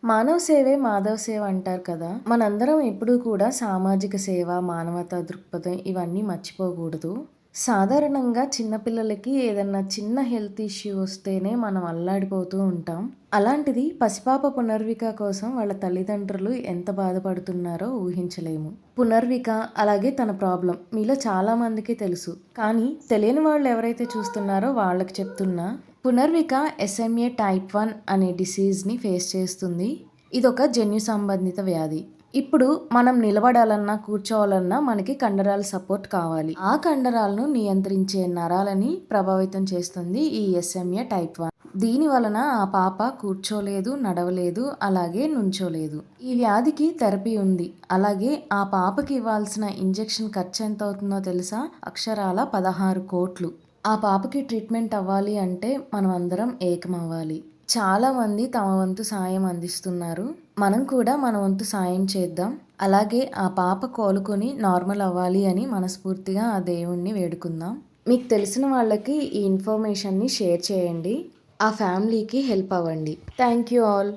మానవ సేవే మాధవ సేవ అంటారు కదా! మనందరం ఎప్పుడూ కూడా సామాజిక సేవ, మానవతా దృక్పథం ఇవన్నీ మర్చిపోకూడదు. సాధారణంగా చిన్న పిల్లలకి ఏదన్నా చిన్న హెల్త్ ఇష్యూ వస్తేనే మనం అల్లాడిపోతూ ఉంటాం. అలాంటిది పసిపాప పునర్విక కోసం వాళ్ళ తల్లిదండ్రులు ఎంత బాధపడుతున్నారో ఊహించలేము. పునర్విక అలాగే తన ప్రాబ్లం మీలో చాలా మందికి తెలుసు. కానీ తెలియని వాళ్ళు ఎవరైతే చూస్తున్నారో వాళ్ళకి చెప్తున్నా. పునర్విక ఎస్ఎంఏ టైప్ 1 అనే డిసీజ్‌ని ఫేస్ చేస్తుంది. ఇదొక జన్యు సంబంధిత వ్యాధి. ఇప్పుడు మనం నిలబడాలన్నా, కూర్చోవాలన్నా మనకి కండరాల సపోర్ట్ కావాలి. ఆ కండరాలను నియంత్రించే నరాలని ప్రభావితం చేస్తుంది ఈ ఎస్ఎంఏ టైప్ 1. దీని వలన ఆ పాప కూర్చోలేదు, నడవలేదు, అలాగే నుంచోలేదు. ఈ వ్యాధికి థెరపీ ఉంది. అలాగే ఆ పాపకి ఇవ్వాల్సిన ఇంజెక్షన్ ఖర్చు ఎంత అవుతుందో తెలుసా? అక్షరాల 16 కోట్లు. ఆ పాపకి ట్రీట్మెంట్ అవ్వాలి అంటే మనం అందరం ఏకమవ్వాలి. చాలామంది తమ వంతు సాయం అందిస్తున్నారు. మనం కూడా మన వంతు సాయం చేద్దాం. అలాగే ఆ పాప కోలుకొని నార్మల్ అవ్వాలి అని మనస్ఫూర్తిగా ఆ దేవుణ్ణి వేడుకుందాం. మీకు తెలిసిన వాళ్ళకి ఈ ఇన్ఫర్మేషన్‌ని షేర్ చేయండి. ఆ ఫ్యామిలీకి హెల్ప్ అవ్వండి. Thank you all.